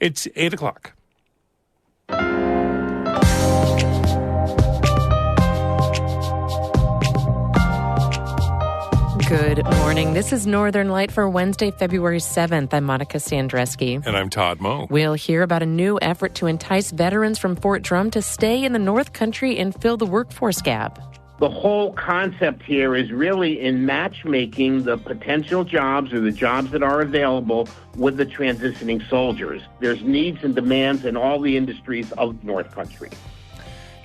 It's 8 o'clock. Good morning. This is Northern Light for Wednesday, February 7th. I'm Monica Sandreski. And I'm Todd Moe. We'll hear about a new effort to entice veterans from Fort Drum to stay in the North Country and fill the workforce gap. The whole concept here is really in matchmaking the potential jobs or the jobs that are available with the transitioning soldiers. There's needs and demands in all the industries of North Country.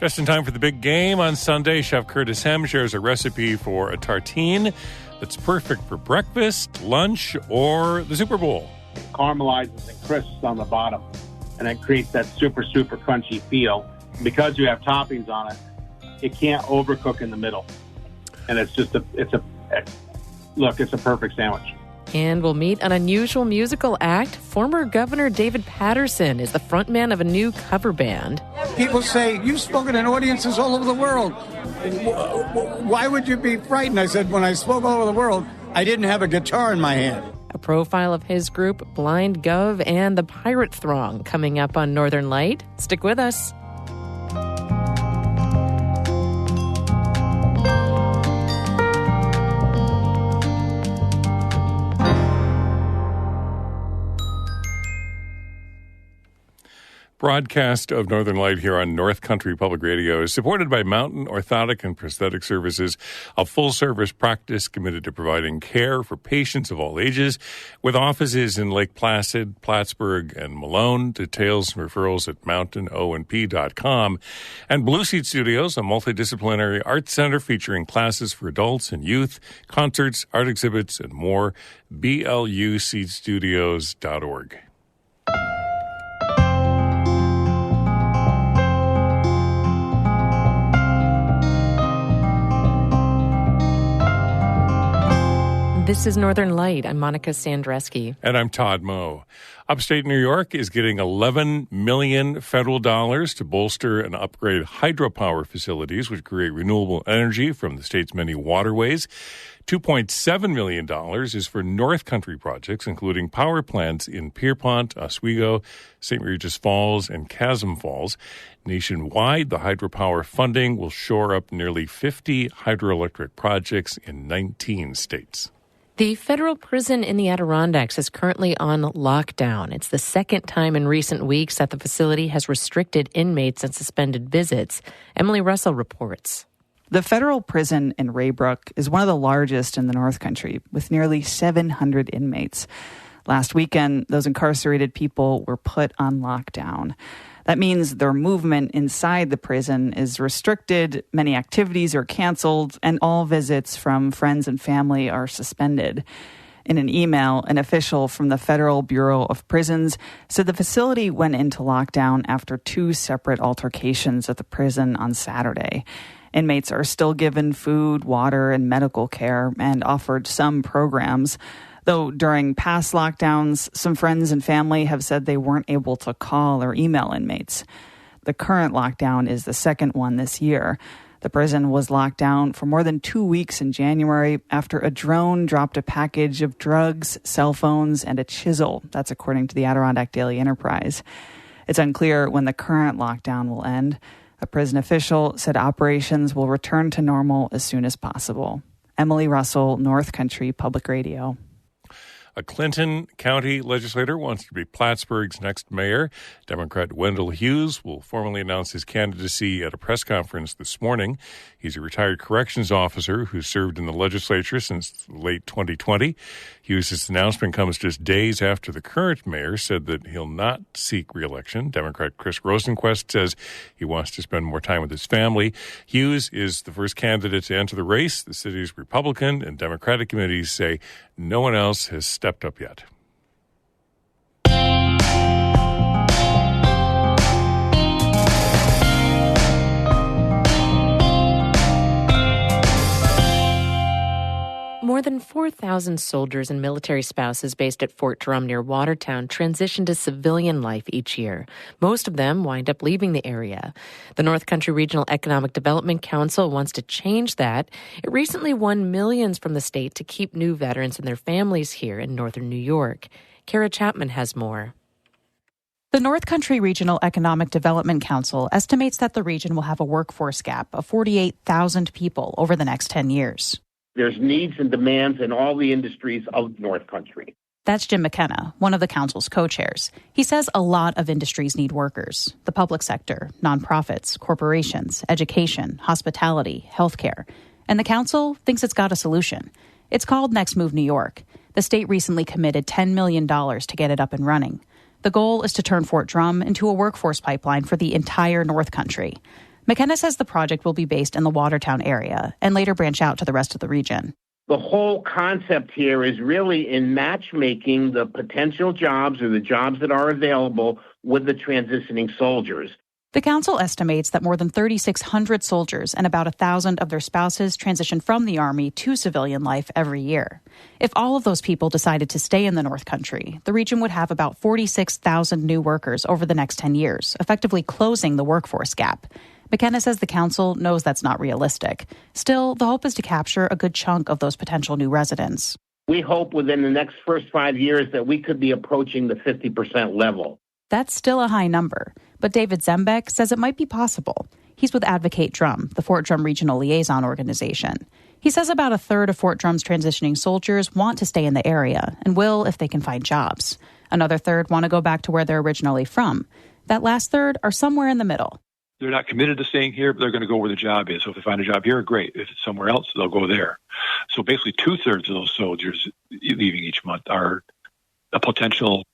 Just in time for the big game on Sunday, Chef Curtis Hem shares a recipe for a tartine that's perfect for breakfast, lunch, or the Super Bowl. It caramelizes and crisps on the bottom, and it creates that super crunchy feel. Because you have toppings on it, it can't overcook in the middle. And it's a perfect sandwich. And we'll meet an unusual musical act. Former Governor David Patterson is the frontman of a new cover band. People say, you've spoken in audiences all over the world. Why would you be frightened? I said, when I spoke all over the world, I didn't have a guitar in my hand. A profile of his group, Blind Gov and the Pirate Throng, coming up on Northern Light. Stick with us. Broadcast of Northern Light here on North Country Public Radio is supported by Mountain Orthotic and Prosthetic Services, a full-service practice committed to providing care for patients of all ages, with offices in Lake Placid, Plattsburgh, and Malone. Details and referrals at mountainonp.com. And Blue Seat Studios, a multidisciplinary art center featuring classes for adults and youth, concerts, art exhibits, and more. BLUSeatstudios.org. This is Northern Light. I'm Monica Sandreski. And I'm Todd Moe. Upstate New York is getting $11 million federal dollars to bolster and upgrade hydropower facilities, which create renewable energy from the state's many waterways. $2.7 million is for North Country projects, including power plants in Pierpont, Oswego, St. Regis Falls, and Chasm Falls. Nationwide, the hydropower funding will shore up nearly 50 hydroelectric projects in 19 states. The federal prison in the Adirondacks is currently on lockdown. It's the second time in recent weeks that the facility has restricted inmates and suspended visits. Emily Russell reports. The federal prison in Raybrook is one of the largest in the North Country, with nearly 700 inmates. Last weekend, those incarcerated people were put on lockdown. That means their movement inside the prison is restricted, many activities are canceled, and all visits from friends and family are suspended. In an email, an official from the Federal Bureau of Prisons said the facility went into lockdown after two separate altercations at the prison on Saturday. Inmates are still given food, water, and medical care and offered some programs. Though during past lockdowns, some friends and family have said they weren't able to call or email inmates. The current lockdown is the second one this year. The prison was locked down for more than 2 weeks in January after a drone dropped a package of drugs, cell phones, and a chisel. That's according to the Adirondack Daily Enterprise. It's unclear when the current lockdown will end. A prison official said operations will return to normal as soon as possible. Emily Russell, North Country Public Radio. A Clinton County legislator wants to be Plattsburgh's next mayor. Democrat Wendell Hughes will formally announce his candidacy at a press conference this morning. He's a retired corrections officer who served in the legislature since late 2020. Hughes' announcement comes just days after the current mayor said that he'll not seek re-election. Democrat Chris Rosenquist says he wants to spend more time with his family. Hughes is the first candidate to enter the race. The city's Republican and Democratic committees say no one else has stepped up yet. More than 4,000 soldiers and military spouses based at Fort Drum near Watertown transition to civilian life each year. Most of them wind up leaving the area. The North Country Regional Economic Development Council wants to change that. It recently won millions from the state to keep new veterans and their families here in northern New York. Kara Chapman has more. The The North Country Regional Economic Development Council estimates that the region will have a workforce gap of 48,000 people over the next 10 years. There's needs and demands in all the industries of North Country. That's Jim McKenna, one of the council's co-chairs. He says a lot of industries need workers: the public sector, nonprofits, corporations, education, hospitality, healthcare. And the council thinks it's got a solution. It's called Next Move New York. The state recently committed $10 million to get it up and running. The goal is to turn Fort Drum into a workforce pipeline for the entire North Country. McKenna says the project will be based in the Watertown area and later branch out to the rest of the region. The whole concept here is really in matchmaking the potential jobs or the jobs that are available with the transitioning soldiers. The council estimates that more than 3,600 soldiers and about 1,000 of their spouses transition from the Army to civilian life every year. If all of those people decided to stay in the North Country, the region would have about 46,000 new workers over the next 10 years, effectively closing the workforce gap. McKenna says the council knows that's not realistic. Still, the hope is to capture a good chunk of those potential new residents. We hope within the next first 5 years that we could be approaching the 50% level. That's still a high number, but David Zembeck says it might be possible. He's with Advocate Drum, the Fort Drum Regional Liaison Organization. He says about a third of Fort Drum's transitioning soldiers want to stay in the area and will if they can find jobs. Another third want to go back to where they're originally from. That last third are somewhere in the middle. They're not committed to staying here, but they're going to go where the job is. So if they find a job here, great. If it's somewhere else, they'll go there. So basically 2/3 of those soldiers leaving each month are a potential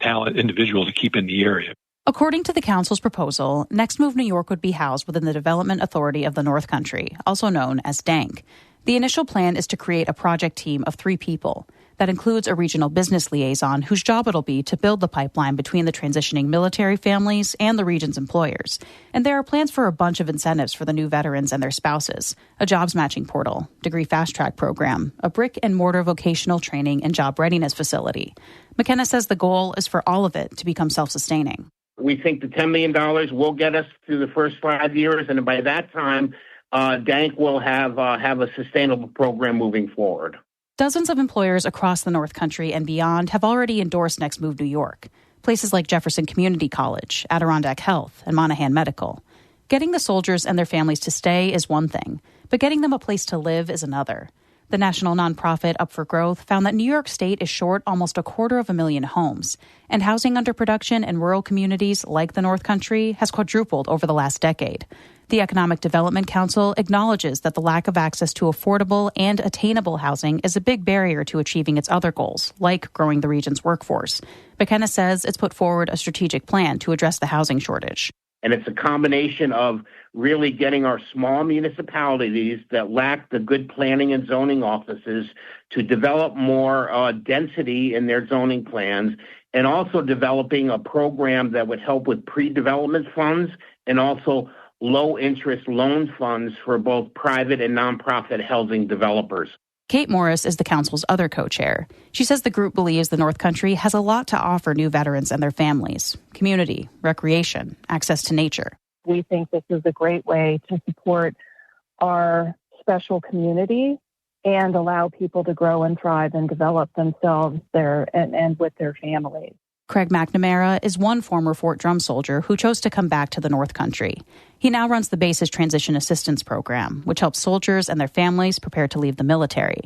talent individual to keep in the area. According to the council's proposal, Next Move New York would be housed within the Development Authority of the North Country, also known as DANC. The initial plan is to create a project team of 3 people. That includes a regional business liaison whose job it'll be to build the pipeline between the transitioning military families and the region's employers. And there are plans for a bunch of incentives for the new veterans and their spouses: a jobs matching portal, degree fast track program, a brick and mortar vocational training and job readiness facility. McKenna says the goal is for all of it to become self-sustaining. We think the $10 million will get us through the first 5 years, and by that time, DANC will have a sustainable program moving forward. Dozens of employers across the North Country and beyond have already endorsed Next Move New York. Places like Jefferson Community College, Adirondack Health, and Monahan Medical. Getting the soldiers and their families to stay is one thing, but getting them a place to live is another. The national nonprofit Up for Growth found that New York State is short almost 250,000 homes, and housing underproduction in rural communities like the North Country has quadrupled over the last decade. The Economic Development Council acknowledges that the lack of access to affordable and attainable housing is a big barrier to achieving its other goals, like growing the region's workforce. McKenna says it's put forward a strategic plan to address the housing shortage. And it's a combination of really getting our small municipalities that lack the good planning and zoning offices to develop more density in their zoning plans, and also developing a program that would help with pre-development funds and also low-interest loan funds for both private and nonprofit housing developers. Kate Morris is the council's other co-chair. She says the group believes the North Country has a lot to offer new veterans and their families: community, recreation, access to nature. We think this is a great way to support our special community and allow people to grow and thrive and develop themselves there and with their families. Craig McNamara is one former Fort Drum soldier who chose to come back to the North Country. He now runs the base's Transition Assistance Program, which helps soldiers and their families prepare to leave the military.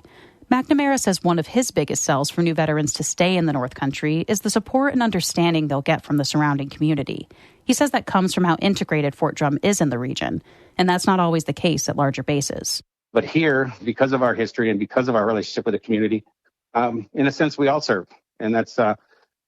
McNamara says one of his biggest sells for new veterans to stay in the North Country is the support and understanding they'll get from the surrounding community. He says that comes from how integrated Fort Drum is in the region, and that's not always the case at larger bases. But here, because of our history and because of our relationship with the community, in a sense, we all serve. And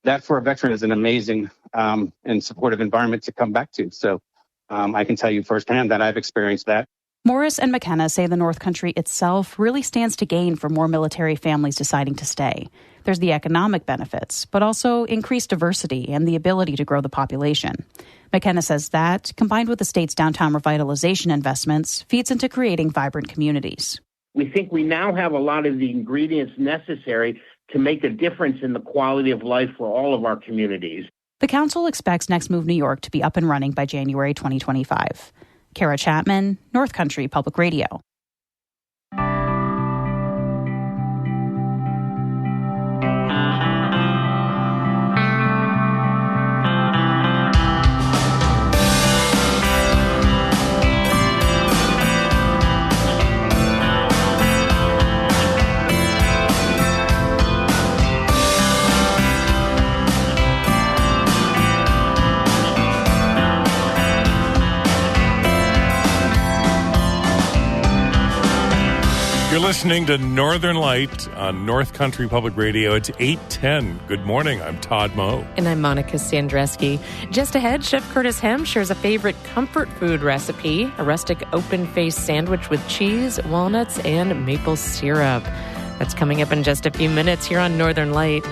that for a veteran is an amazing and supportive environment to come back to. So I can tell you firsthand that I've experienced that. Morris and McKenna say the North Country itself really stands to gain from more military families deciding to stay. There's the economic benefits, but also increased diversity and the ability to grow the population. McKenna says that, combined with the state's downtown revitalization investments, feeds into creating vibrant communities. We think we now have a lot of the ingredients necessary to make a difference in the quality of life for all of our communities. The council expects Next Move New York to be up and running by January 2025. Kara Chapman, North Country Public Radio. You're listening to Northern Light on North Country Public Radio. It's 8:10. Good morning. I'm Todd Moe. And I'm Monica Sandreski. Just ahead, Chef Curtis Hem shares a favorite comfort food recipe, a rustic open-faced sandwich with cheese, walnuts, and maple syrup. That's coming up in just a few minutes here on Northern Light.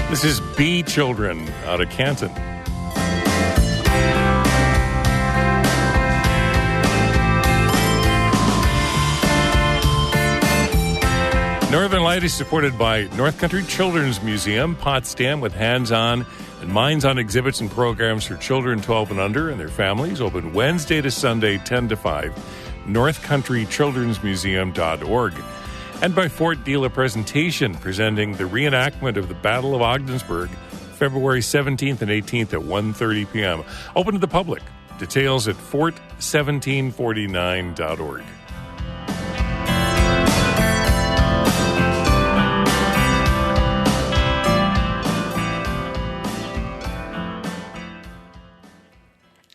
This is Bee Children out of Canton. Northern Light is supported by North Country Children's Museum, Potsdam, with hands-on and minds-on exhibits and programs for children 12 and under and their families. Open Wednesday to Sunday, 10 to 5. NorthCountryChildren'sMuseum.org. And by Fort Deal, a presentation presenting the reenactment of the Battle of Ogdensburg, February 17th and 18th at 1:30 p.m. Open to the public. Details at fort1749.org.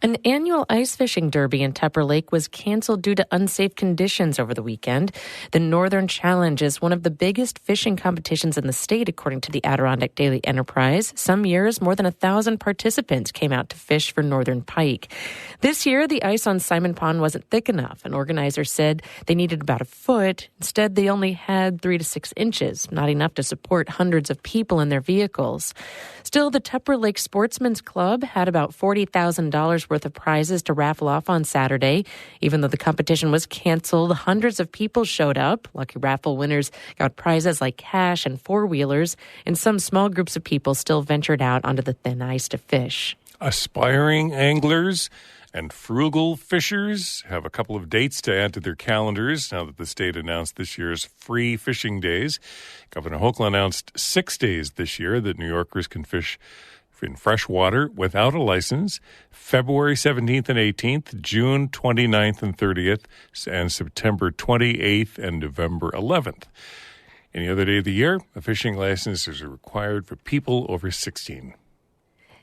An annual ice fishing derby in Tupper Lake was canceled due to unsafe conditions over the weekend. The Northern Challenge is one of the biggest fishing competitions in the state, according to the Adirondack Daily Enterprise. Some years, more than 1,000 participants came out to fish for northern pike. This year, the ice on Simon Pond wasn't thick enough. An organizer said they needed about a foot. Instead, they only had 3 to 6 inches, not enough to support hundreds of people in their vehicles. Still, the Tupper Lake Sportsman's Club had about $40,000 worth of prizes to raffle off on Saturday. Even though the competition was canceled, hundreds of people showed up. Lucky raffle winners got prizes like cash and four-wheelers, and some small groups of people still ventured out onto the thin ice to fish. Aspiring anglers and frugal fishers have a couple of dates to add to their calendars now that the state announced this year's free fishing days. Governor Hochul announced 6 days this year that New Yorkers can fish in fresh water without a license, February 17th and 18th, June 29th and 30th, and September 28th and November 11th. Any other day of the year, a fishing license is required for people over 16.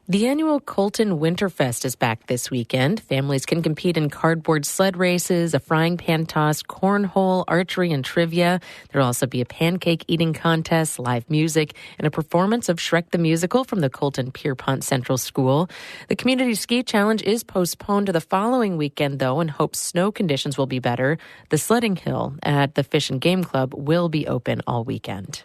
The annual Colton Winterfest is back this weekend. Families can compete in cardboard sled races, a frying pan toss, cornhole, archery, and trivia. There'll also be a pancake eating contest, live music, and a performance of Shrek the Musical from the Colton Pierpont Central School. The Community Ski Challenge is postponed to the following weekend, though, in hopes snow conditions will be better. The sledding hill at the Fish and Game Club will be open all weekend.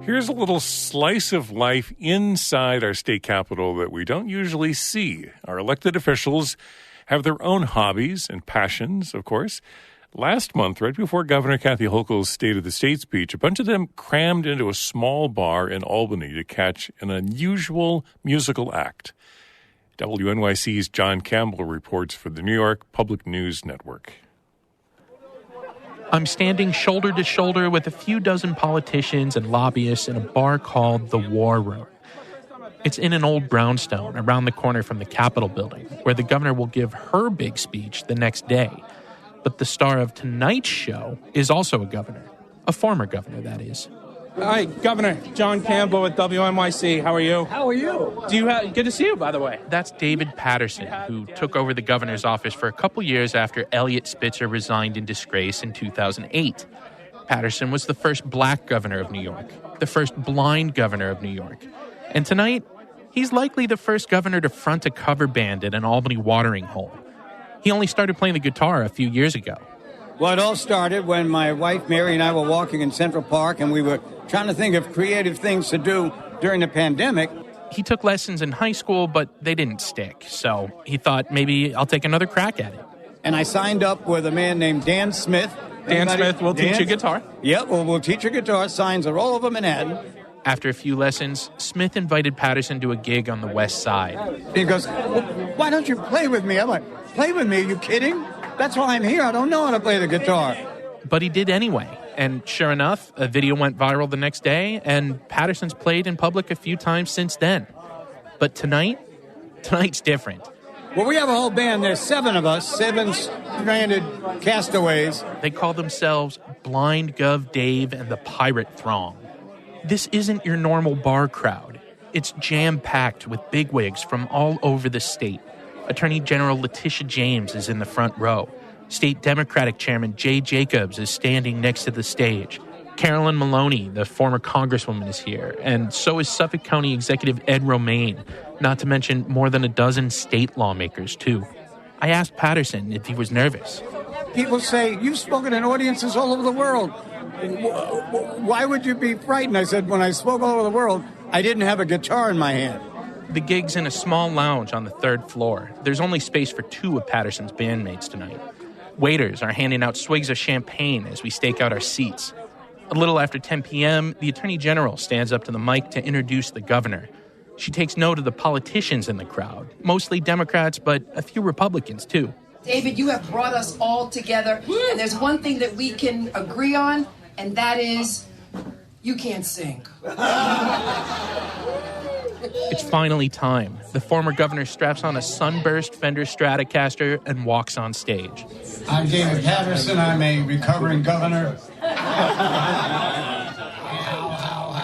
Here's a little slice of life inside our state capitol that we don't usually see. Our elected officials have their own hobbies and passions, of course. Last month, right before Governor Kathy Hochul's State of the State speech, a bunch of them crammed into a small bar in Albany to catch an unusual musical act. WNYC's John Campbell reports for the New York Public News Network. I'm standing shoulder to shoulder with a few dozen politicians and lobbyists in a bar called The War Room. It's in an old brownstone around the corner from the Capitol building, where the governor will give her big speech the next day. But the star of tonight's show is also a governor, a former governor, that is. Hi, Governor John Campbell with WNYC. How are you? How are you? Good to see you, by the way. That's David Patterson, who took over the governor's office for a couple years after Eliot Spitzer resigned in disgrace in 2008. Patterson was the first black governor of New York, the first blind governor of New York. And tonight, he's likely the first governor to front a cover band at an Albany watering hole. He only started playing the guitar a few years ago. Well, it all started when my wife Mary and I were walking in Central Park, and we were trying to think of creative things to do during the pandemic. He took lessons in high school, but they didn't stick. So he thought, maybe I'll take another crack at it. And I signed up with a man named Dan Smith. Dan Smith will teach you guitar? Yep, we'll teach you guitar. Signs are all over Manhattan. After a few lessons, Smith invited Patterson to a gig on the West Side. He goes, well, why don't you play with me? I'm like, play with me? Are you kidding? That's why I'm here. I don't know how to play the guitar. But he did anyway, And sure enough, a video went viral the next day, and Patterson's played in public a few times since then. But tonight's different. Well, we have a whole band. There's 7 of us, 7 stranded castaways. They call themselves Blind Gov Dave and the Pirate Throng. This isn't your normal bar crowd. It's jam-packed with bigwigs from all over the state. Attorney General Letitia James is in the front row. State Democratic Chairman Jay Jacobs is standing next to the stage. Carolyn Maloney, the former congresswoman, is here. And so is Suffolk County Executive Ed Romaine, not to mention more than a dozen state lawmakers, too. I asked Patterson if he was nervous. People say, you've spoken in audiences all over the world. Why would you be frightened? I said, when I spoke all over the world, I didn't have a guitar in my hand. The gig's in a small lounge on the 3rd floor. There's only space for 2 of Patterson's bandmates tonight. Waiters are handing out swigs of champagne as we stake out our seats. A little after 10 p.m., the Attorney General stands up to the mic to introduce the governor. She takes note of the politicians in the crowd, mostly Democrats, but a few Republicans, too. David, you have brought us all together, and there's one thing that we can agree on, and that is you can't sing. It's finally time. The former governor straps on a sunburst Fender Stratocaster and walks on stage. I'm David Patterson. I'm a recovering governor.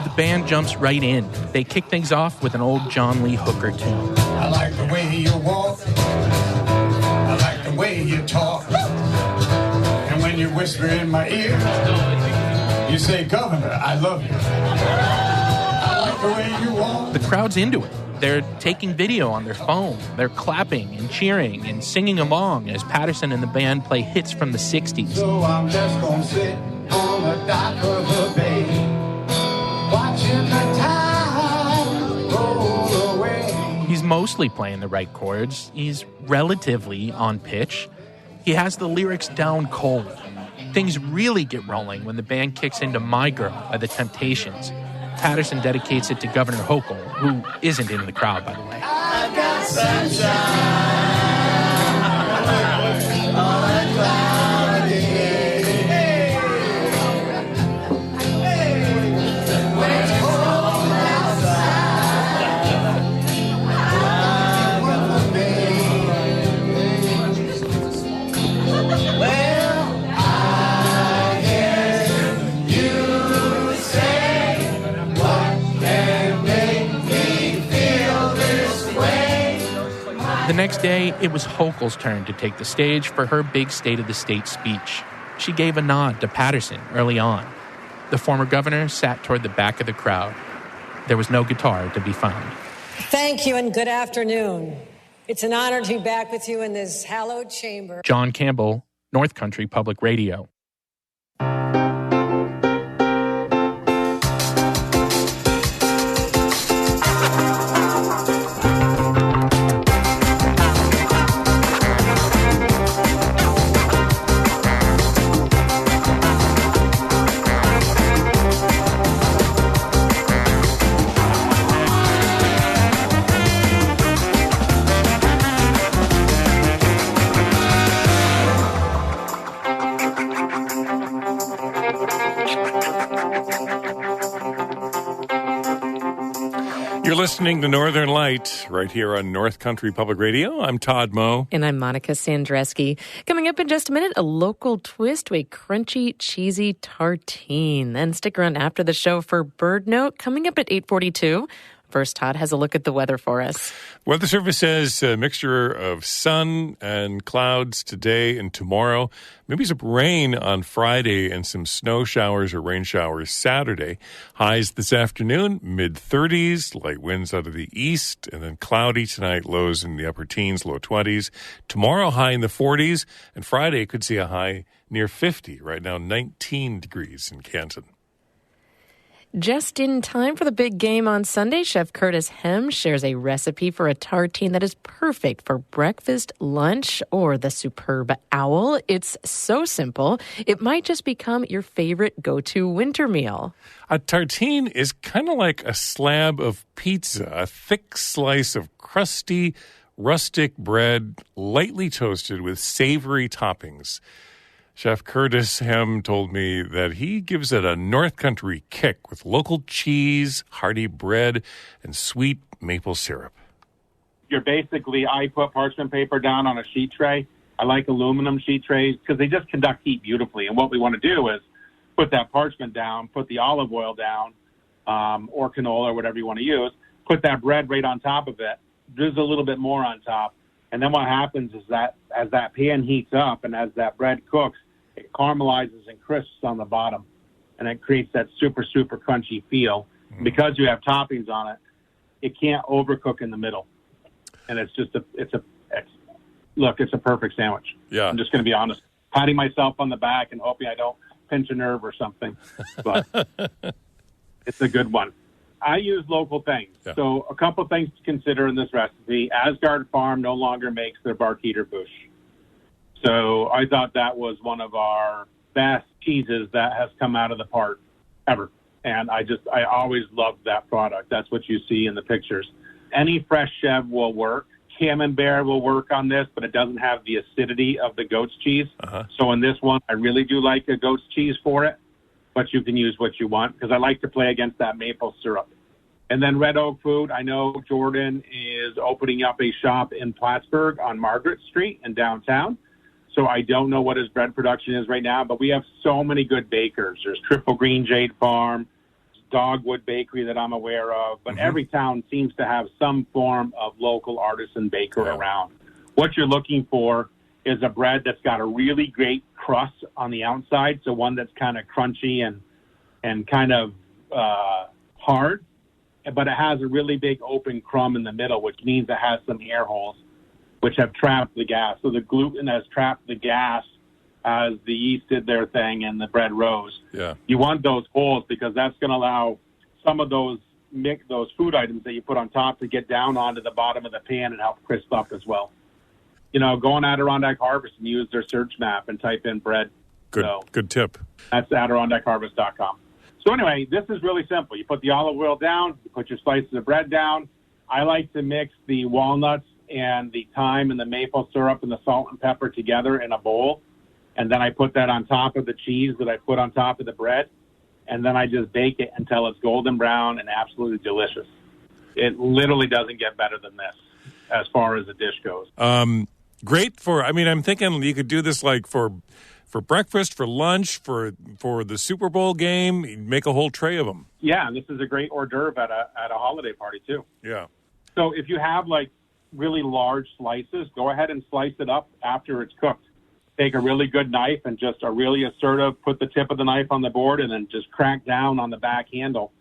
The band jumps right in. They kick things off with an old John Lee Hooker tune. I like the way you walk. I like the way you talk. And when you whisper in my ear, you say, Governor, I love you. I like the way you walk. The crowd's into it. They're taking video on their phone. They're clapping and cheering and singing along as Patterson and the band play hits from the 60s. So I'm just gonna sit on the dock of the bay, watching the tide roll away. He's mostly playing the right chords. He's relatively on pitch. He has the lyrics down cold. Things really get rolling when the band kicks into My Girl by The Temptations. Patterson dedicates it to Governor Hochul, who isn't in the crowd, by the way. I got sunshine on a cloudy day. When it's cold outside, I'm gonna be. Well, I guess you say what can make me feel this way. The next day, it was Hochul's turn to take the stage for her big State of the State speech. She gave a nod to Patterson early on. The former governor sat toward the back of the crowd. There was no guitar to be found. Thank you and good afternoon. It's an honor to be back with you in this hallowed chamber. John Campbell, North Country Public Radio. You're listening to Northern Light right here on North Country Public Radio. I'm Todd Moe. And I'm Monica Sandreski. Coming up in just a minute, a local twist to a crunchy, cheesy tartine. Then stick around after the show for Bird Note coming up at 8:42. First, Todd has a look at the weather for us. Weather Service says a mixture of sun and clouds today and tomorrow. Maybe some rain on Friday and some snow showers or rain showers Saturday. Highs this afternoon, mid-30s, light winds out of the east, and then cloudy tonight, lows in the upper teens, low 20s. Tomorrow, high in the 40s, and Friday could see a high near 50. Right now, 19 degrees in Canton. Just in time for the big game on Sunday, Chef Curtis Hem shares a recipe for a tartine that is perfect for breakfast, lunch, or the superb owl. It's so simple, it might just become your favorite go-to winter meal. A tartine is kind of like a slab of pizza, a thick slice of crusty, rustic bread, lightly toasted with savory toppings. Chef Curtis Hem told me that he gives it a North Country kick with local cheese, hearty bread, and sweet maple syrup. I put parchment paper down on a sheet tray. I like aluminum sheet trays because they just conduct heat beautifully. And what we want to do is put that parchment down, put the olive oil down, or canola, or whatever you want to use, put that bread right on top of it, drizzle a little bit more on top. And then what happens is that as that pan heats up and as that bread cooks, it caramelizes and crisps on the bottom. And it creates that super, super crunchy feel. Because you have toppings on it, it can't overcook in the middle. And it's a perfect sandwich. Yeah. I'm just going to be honest. Patting myself on the back and hoping I don't pinch a nerve or something. But it's a good one. I use local things. Yeah. So a couple things to consider in this recipe. Asgard Farm no longer makes their Barketer Bush. So I thought that was one of our best cheeses that has come out of the park ever. And I always loved that product. That's what you see in the pictures. Any fresh chev will work. Camembert will work on this, but it doesn't have the acidity of the goat's cheese. So in this one, I really do like a goat's cheese for it, but you can use what you want because I like to play against that maple syrup. And then Red Oak Food, I know Jordan is opening up a shop in Plattsburgh on Margaret Street in downtown. So I don't know what his bread production is right now, but we have so many good bakers. There's Triple Green Jade Farm, Dogwood Bakery that I'm aware of, but every town seems to have some form of local artisan baker around. What you're looking for is a bread that's got a really great crust on the outside, so one that's kind of crunchy and kind of hard, but it has a really big open crumb in the middle, which means it has some air holes, which have trapped the gas. So the gluten has trapped the gas as the yeast did their thing and the bread rose. Yeah. You want those holes because that's going to allow some of those food items that you put on top to get down onto the bottom of the pan and help crisp up as well. You know, go on Adirondack Harvest and use their search map and type in bread. Good tip. That's AdirondackHarvest.com. So anyway, this is really simple. You put the olive oil down, you put your slices of bread down. I like to mix the walnuts and the thyme and the maple syrup and the salt and pepper together in a bowl. And then I put that on top of the cheese that I put on top of the bread. And then I just bake it until it's golden brown and absolutely delicious. It literally doesn't get better than this as far as the dish goes. Great I'm thinking you could do this like for breakfast, for lunch, for the Super Bowl game. You'd make a whole tray of them. Yeah, and this is a great hors d'oeuvre at a holiday party too. Yeah. So if you have like really large slices, go ahead and slice it up after it's cooked. Take a really good knife and just a really assertive, put the tip of the knife on the board and then just crack down on the back handle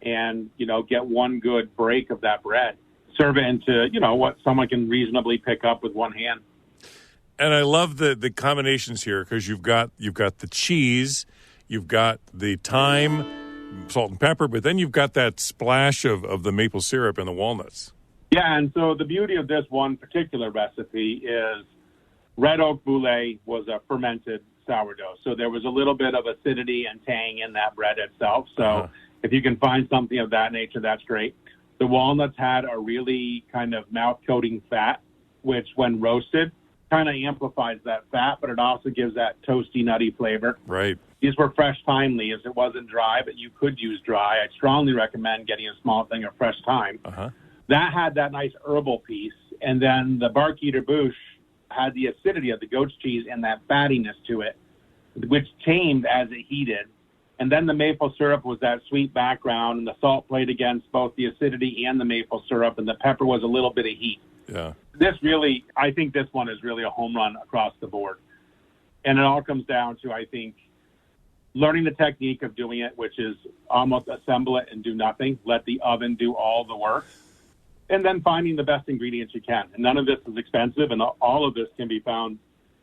and, get one good break of that bread. Serve it into, what someone can reasonably pick up with one hand. And I love the combinations here because you've got the cheese, you've got the thyme, salt and pepper, but then you've got that splash of the maple syrup and the walnuts. Yeah, and so the beauty of this one particular recipe is Red Oak Boulé was a fermented sourdough. So there was a little bit of acidity and tang in that bread itself. So if you can find something of that nature, that's great. The walnuts had a really kind of mouth-coating fat, which when roasted kind of amplifies that fat, but it also gives that toasty, nutty flavor. Right. These were fresh thyme leaves. It wasn't dry, but you could use dry. I'd strongly recommend getting a small thing of fresh thyme. That had that nice herbal piece. And then the Barketer Bush had the acidity of the goat's cheese and that fattiness to it, which tamed as it heated. And then the maple syrup was that sweet background, and the salt played against both the acidity and the maple syrup, and the pepper was a little bit of heat. Yeah. I think this one is really a home run across the board. And it all comes down to, I think, learning the technique of doing it, which is almost assemble it and do nothing. Let the oven do all the work. And then finding the best ingredients you can. And none of this is expensive, and all of this can be found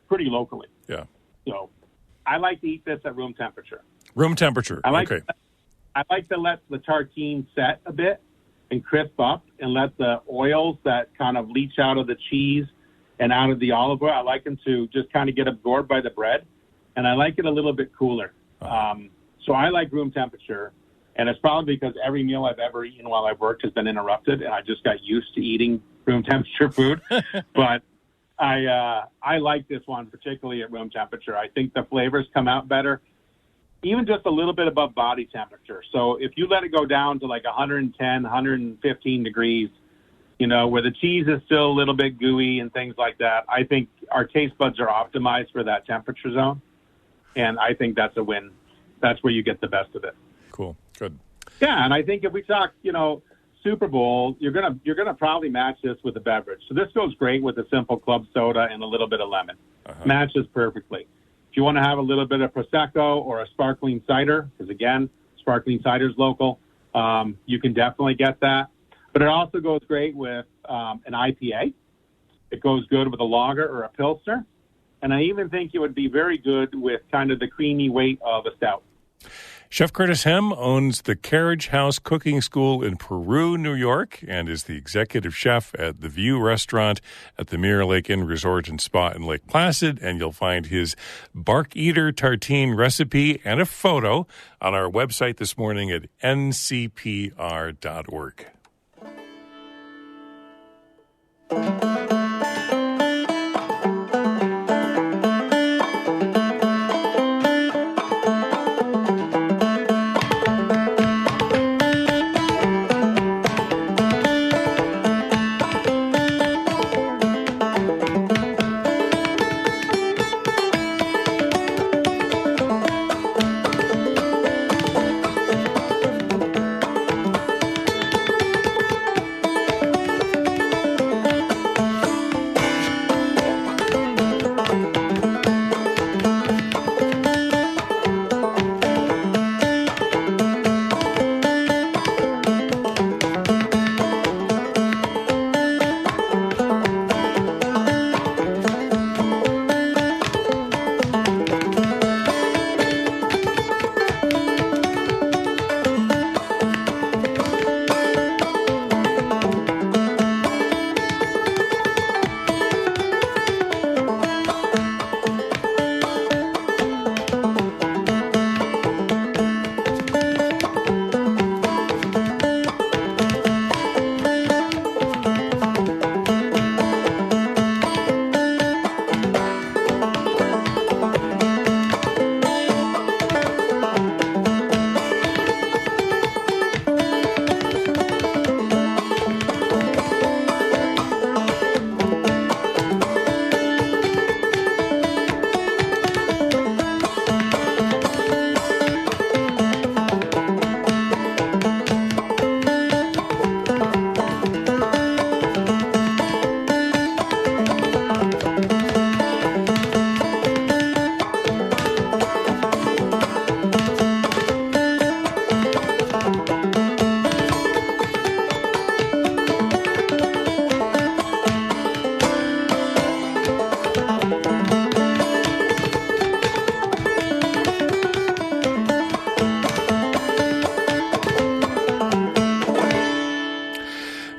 pretty locally. Yeah. So I like to eat this at room temperature. Room temperature. I like to let the tartine set a bit and crisp up and let the oils that kind of leach out of the cheese and out of the olive oil, I like them to just kind of get absorbed by the bread. And I like it a little bit cooler. So I like room temperature. And it's probably because every meal I've ever eaten while I've worked has been interrupted, and I just got used to eating room temperature food. But I like this one, particularly at room temperature. I think the flavors come out better, even just a little bit above body temperature. So if you let it go down to like 110, 115 degrees, where the cheese is still a little bit gooey and things like that, I think our taste buds are optimized for that temperature zone. And I think that's a win. That's where you get the best of it. Cool. Good. Yeah, and I think if we talk, Super Bowl, you're gonna probably match this with a beverage. So this goes great with a simple club soda and a little bit of lemon. Matches perfectly. If you want to have a little bit of Prosecco or a sparkling cider, because again, sparkling cider is local, you can definitely get that. But it also goes great with an IPA. It goes good with a lager or a pilsner. And I even think it would be very good with kind of the creamy weight of a stout. Chef Curtis Hem owns the Carriage House Cooking School in Peru, New York, and is the executive chef at the View Restaurant at the Mirror Lake Inn Resort and Spa in Lake Placid. And you'll find his Bark Eater Tartine recipe and a photo on our website this morning at ncpr.org.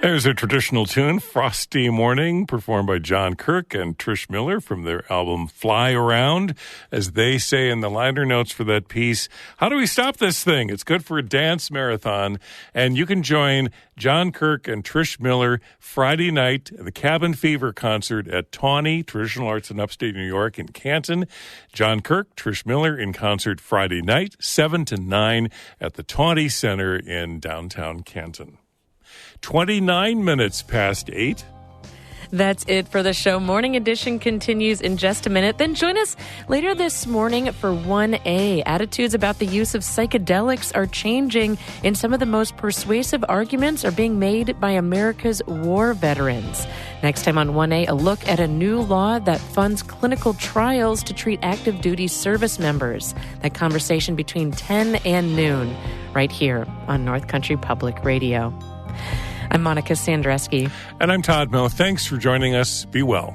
There's a traditional tune, Frosty Morning, performed by John Kirk and Trish Miller from their album Fly Around. As they say in the liner notes for that piece, how do we stop this thing? It's good for a dance marathon. And you can join John Kirk and Trish Miller Friday night at the Cabin Fever concert at Tawny Traditional Arts in upstate New York in Canton. John Kirk, Trish Miller in concert Friday night, 7 to 9 at the Tawny Center in downtown Canton. 29 minutes past 8. That's it for the show. Morning Edition continues in just a minute. Then join us later this morning for 1A. Attitudes about the use of psychedelics are changing, and some of the most persuasive arguments are being made by America's war veterans. Next time on 1A, a look at a new law that funds clinical trials to treat active duty service members. That conversation between 10 and noon, right here on North Country Public Radio. I'm Monica Sandreski. And I'm Todd Moe. Thanks for joining us. Be well.